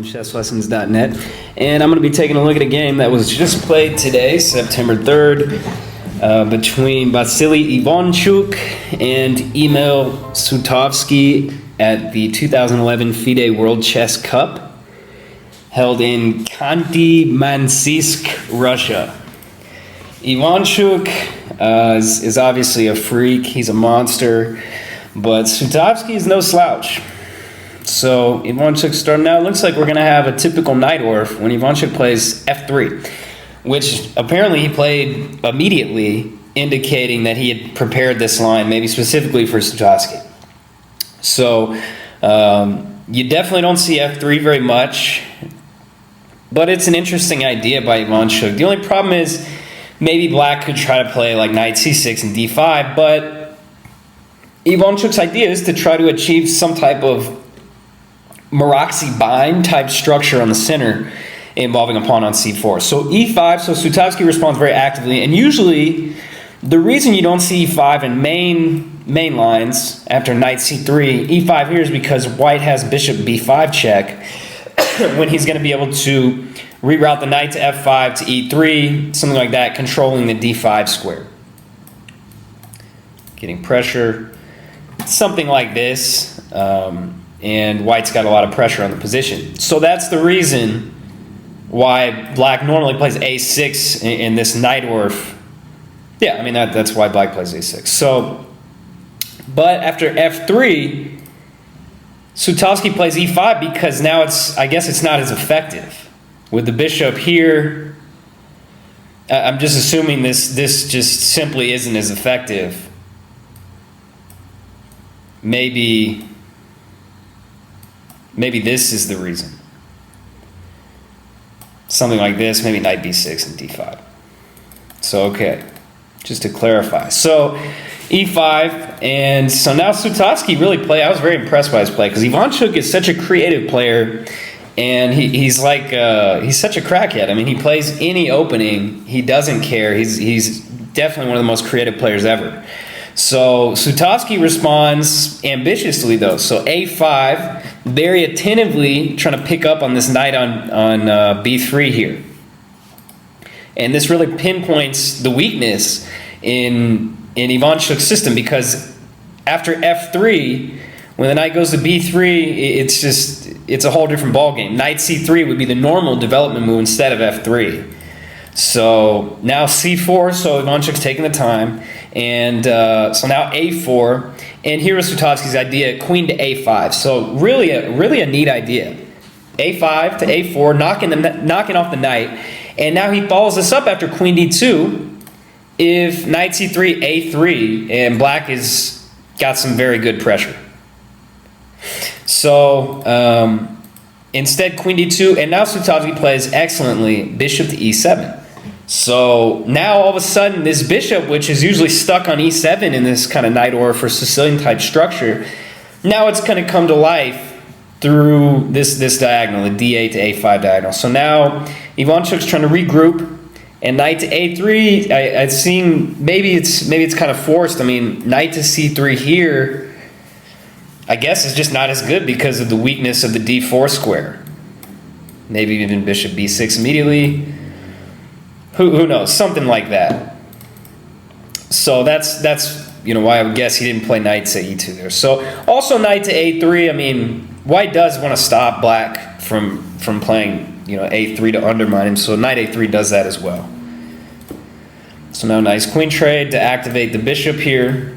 chesslessons.net, and I'm going to be taking a look at a game that was just played today, September 3rd, between Vassily Ivanchuk and Emil Sutovsky at the 2011 FIDE World Chess Cup, held in Khanty-Mansiysk, Russia. Ivanchuk is obviously a freak, he's a monster, but Sutovsky is no slouch. So Ivanchuk starting out. Looks like we're going to have a typical knight orf when Ivanchuk plays f3, which apparently he played immediately, indicating that he had prepared this line, maybe specifically for Sutovsky. So you definitely don't see f3 very much, but it's an interesting idea by Ivanchuk. The only problem is maybe black could try to play like knight c6 and d5, but Ivanchuk's idea is to try to achieve some type of Maroczy bind type structure on the center involving a pawn on c4. So e5, so Sutovsky responds very actively, and usually the reason you don't see e5 in main lines after knight c3, e5 here is because white has bishop b5 check when he's going to be able to reroute the knight to f5 to e3, something like that, controlling the d5 square. Getting pressure, something like this. And white's got a lot of pressure on the position. So that's the reason why black normally plays a6 in this knight orf. Yeah, I mean, that's why black plays a6. So, but after f3, Sutovsky plays e5 because now I guess it's not as effective. With the bishop here, I'm just assuming this just simply isn't as effective. Maybe this is the reason. Something like this, maybe knight b6 and d5. So, okay, just to clarify. So, e5, and so now Sutovsky really played. I was very impressed by his play, because Ivanchuk is such a creative player, and he's such a crackhead. I mean, he plays any opening. He doesn't care. He's definitely one of the most creative players ever. So Sutovsky responds ambitiously, though. So a5, very attentively trying to pick up on this knight on b3 here. And this really pinpoints the weakness in Ivanchuk's system, because after f3, when the knight goes to b3, it's a whole different ballgame. Knight c3 would be the normal development move instead of f3. So now c4, so Ivanchuk's taking the time. And so now a4, and here is Sutovsky's idea, queen to a5. So really a neat idea. a5 to a4, knocking off the knight. And now he follows this up after queen d2. If knight c3, a3, and black has got some very good pressure. So instead queen d2, and now Sutovsky plays excellently bishop to e7. So now all of a sudden this bishop, which is usually stuck on e7 in this kind of knight orf or Sicilian type structure, now it's going to come to life through this diagonal, the d8 to a5 diagonal. So now Ivanchuk's trying to regroup, and knight to a3. I've seen maybe it's kind of forced. I mean, knight to c3 here, I guess, is just not as good because of the weakness of the d4 square. Maybe even bishop b6 immediately. Who knows? Something like that. So that's why I would guess he didn't play knight to e2 there. So also knight to a3. I mean, white does want to stop black from playing a3 to undermine him. So knight a3 does that as well. So now nice queen trade to activate the bishop here,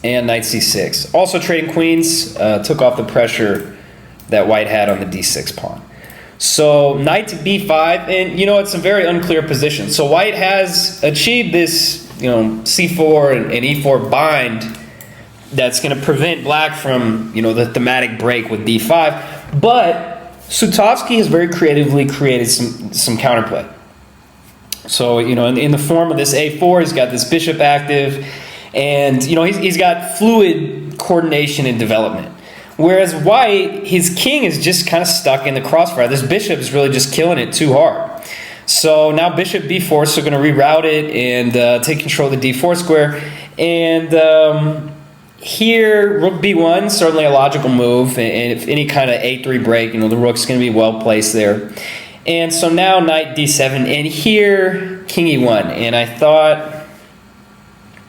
and knight c6. Also trading queens took off the pressure that white had on the d6 pawn. So knight to b5, and it's a very unclear position. So white has achieved this c4 and e4 bind that's going to prevent black from the thematic break with d5. But Sutovsky has very creatively created some counterplay. So in the form of this a4, he's got this bishop active, and he's got fluid coordination and development. Whereas white, his king is just kind of stuck in the crossfire. This bishop is really just killing it too hard. So now bishop b4, so going to reroute it and take control of the d4 square. And here, rook b1, certainly a logical move, and if any kind of a3 break, the rook's going to be well placed there. And so now knight d7, and here king e1, and I thought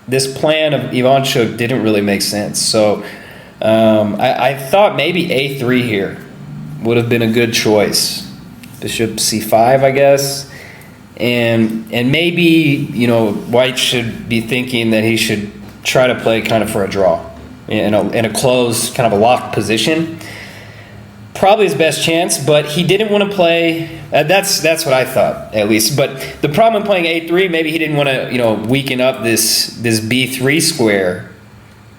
this plan of Ivanchuk didn't really make sense. So I thought maybe a3 here would have been a good choice. Bishop c5, I guess. And maybe, White should be thinking that he should try to play kind of for a draw in a closed, kind of a locked position. Probably his best chance, but he didn't want to play. That's what I thought, at least. But the problem with playing a3, maybe he didn't want to, weaken up this b3 square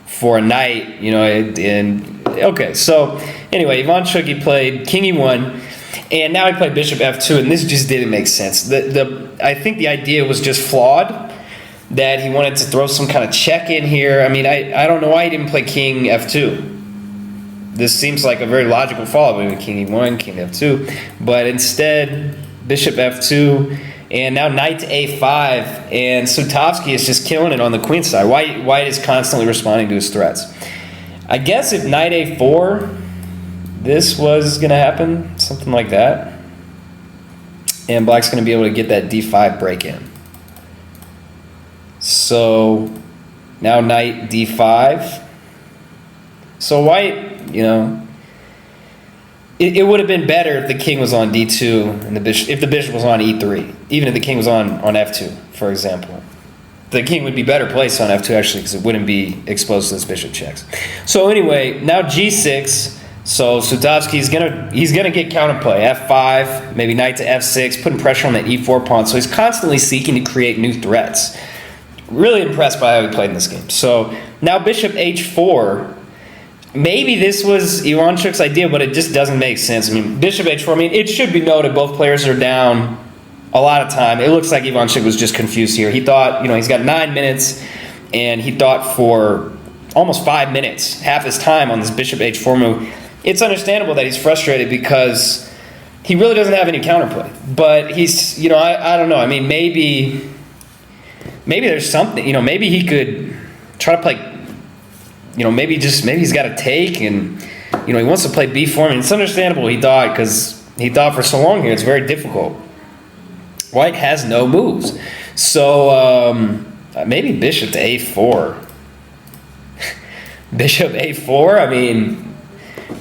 for a knight, okay. So anyway, Ivanchuk, he played king e1. And now he played bishop f2, and this just didn't make sense. I think the idea was just flawed, that he wanted to throw some kind of check in here. I mean, I don't know why he didn't play king f2. This seems like a very logical follow between king e1, king f2. But instead, bishop f2, and now knight to a5. And Sutovsky is just killing it on the queen side. White is constantly responding to his threats. I guess if knight a4... this was going to happen, something like that. And Black's going to be able to get that d5 break in. So now knight d5. So White, it would have been better if the king was on d2 and if the bishop was on e3. Even if the king was on f2, for example. The king would be better placed on f2 actually, because it wouldn't be exposed to those bishop checks. So anyway, now g6. So Sutovsky's gonna get counterplay, f5, maybe knight to f6, putting pressure on the e4 pawn. So he's constantly seeking to create new threats. Really impressed by how he played in this game. So now bishop h4. Maybe this was Ivanchuk's idea, but it just doesn't make sense. I mean, bishop h4. It should be noted both players are down a lot of time. It looks like Ivanchuk was just confused here. He thought, he's got 9 minutes, and he thought for almost 5 minutes, half his time on this bishop h4 move. It's understandable that he's frustrated because he really doesn't have any counterplay. But he's, I don't know. I mean, maybe there's something, maybe he could try to play, maybe he's got a take and, he wants to play b4. I mean, it's understandable he thought, because he thought for so long here it's very difficult. White has no moves. So maybe bishop to a4. Bishop a4, I mean...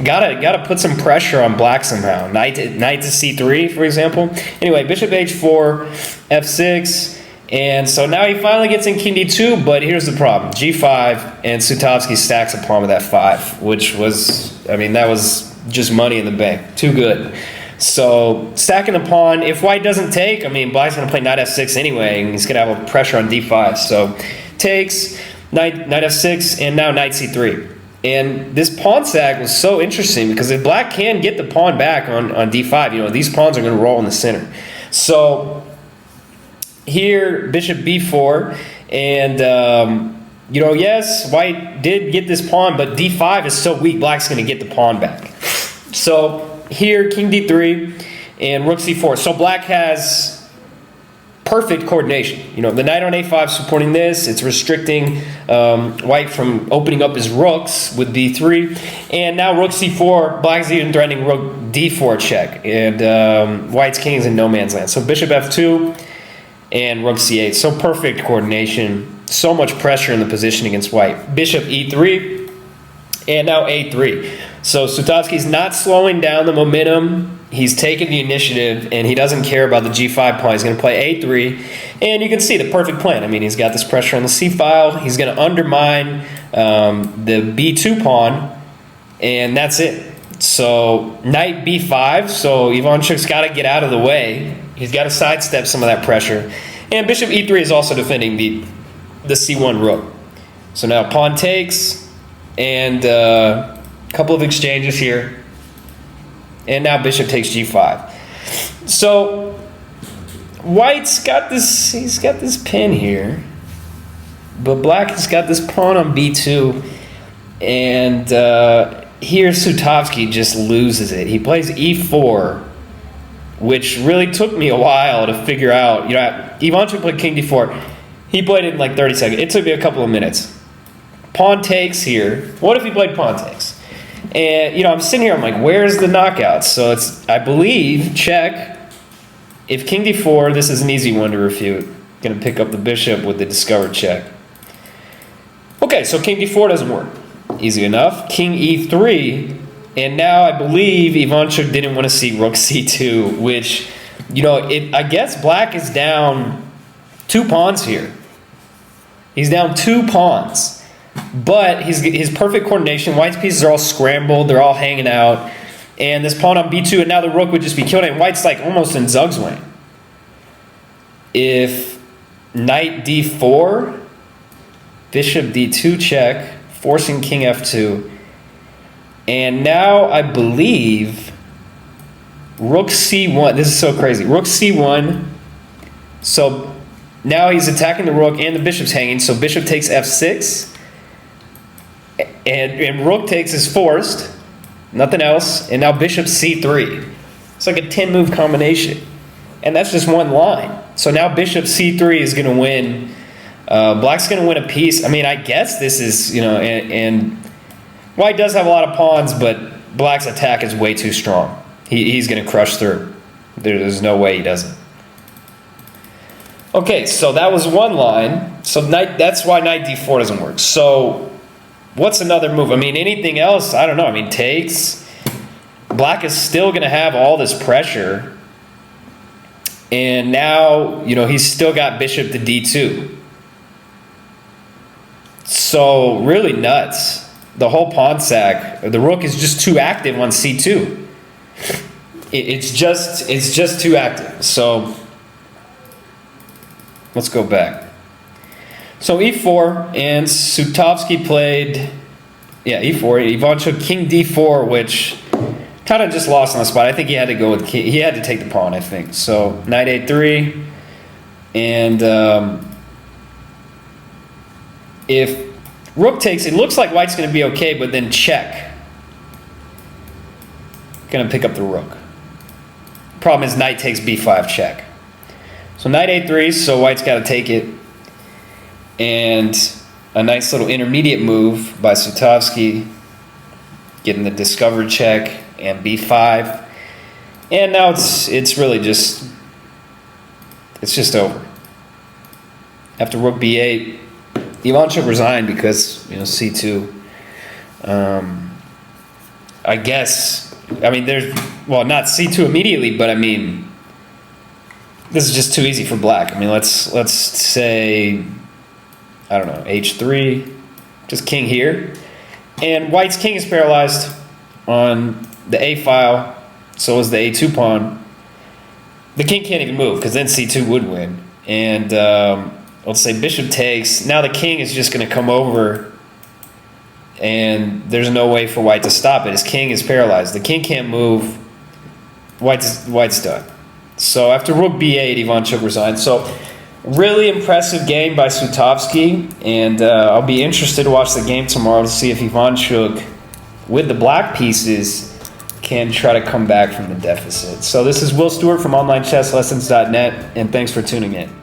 Gotta put some pressure on Black somehow. Knight to c3, for example. Anyway, bishop h4, f6, and so now he finally gets in king d2. But here's the problem: g5, and Sutovsky stacks a pawn with f5, which was, that was just money in the bank. Too good. So stacking the pawn. If White doesn't take, Black's gonna play knight f6 anyway, and he's gonna have a pressure on d5. So takes knight f6, and now knight c3. And this pawn sack was so interesting because if Black can get the pawn back on d5, these pawns are going to roll in the center. So here, bishop b4, and yes, White did get this pawn, but d5 is so weak, Black's going to get the pawn back. So here, king d3, and rook c4. So Black has perfect coordination. The knight on a5 supporting this. It's restricting White from opening up his rooks with b3. And now rook c4. Black's even threatening rook d4 check. And White's king is in no man's land. So bishop f2 and rook c8. So perfect coordination. So much pressure in the position against White. Bishop e3 and now a3. So Sutovsky's not slowing down the momentum. He's taking the initiative, and he doesn't care about the g5 pawn. He's going to play a3, and you can see the perfect plan. He's got this pressure on the c file. He's going to undermine the b2 pawn, and that's it. So knight b5, so Ivanchuk's got to get out of the way. He's got to sidestep some of that pressure. And bishop e3 is also defending the c1 rook. So now pawn takes, and a couple of exchanges here. And now bishop takes g5. So White's got he's got this pin here. But Black has got this pawn on b2. And here Sutovsky just loses it. He plays e4, which really took me a while to figure out. Ivanchuk played king d4. He played it in like 30 seconds. It took me a couple of minutes. pawn takes here. What if he played pawn takes? And, you know, I'm sitting here, I'm like, where's the knockout? So it's, I believe, check. If king d4, this is an easy one to refute. Going to pick up the bishop with the discovered check. Okay, so king d4 doesn't work. Easy enough. King e3, and now I believe Ivanchuk didn't want to see rook c2, which, you know, I guess black is down 2 pawns here. He's down 2 pawns. But his perfect coordination, white's pieces are all scrambled, they're all hanging out, and this pawn on b2, and now the rook would just be killed, and white's like almost in zugzwang. If knight d4, bishop d2 check, forcing king f2, and now I believe rook c1, this is so crazy, rook c1, so now he's attacking the rook and the bishop's hanging, so bishop takes f6, and rook takes is forced, nothing else, and now bishop c3. It's like a 10-move combination, and that's just one line. So now bishop c3 is going to win. Black's going to win a piece. I mean, I guess this is, you know, and white does have a lot of pawns, but black's attack is way too strong. He's going to crush through. There's no way he doesn't. Okay, so that was one line. So that's why knight d4 doesn't work. So what's another move? I mean, anything else? I don't know. I mean, takes. Black is still going to have all this pressure. And now, you know, he's still got bishop to d2. So really nuts. The whole pawn sack. The rook is just too active on c2. It's just too active. So let's go back. So e4, and Sutovsky played, yeah, e4. Ivanchuk king d4, which kind of just lost on the spot. I think he had to go with king. He had to take the pawn, I think. So knight a3, and if rook takes, it looks like white's going to be okay, but then check. Going to pick up the rook. Problem is knight takes b5 check. So knight a3, so white's got to take it. And a nice little intermediate move by Sutovsky, getting the discovered check and b5. And now it's really just over. After rook b8, Ivanchuk resigned because, you know, c2. I guess, I mean, not c2 immediately, but I mean, this is just too easy for black. I mean, let's say, I don't know, h3, just king here. And white's king is paralyzed on the a file, so is the a2 pawn. The king can't even move, because then c2 would win. And let's say bishop takes. Now the king is just going to come over, and there's no way for white to stop it. His king is paralyzed. The king can't move. White's done. So after rook b8, Ivanchuk resigned. So really impressive game by Sutovsky, and I'll be interested to watch the game tomorrow to see if Ivanchuk, with the black pieces, can try to come back from the deficit. So this is Will Stewart from OnlineChessLessons.net, and thanks for tuning in.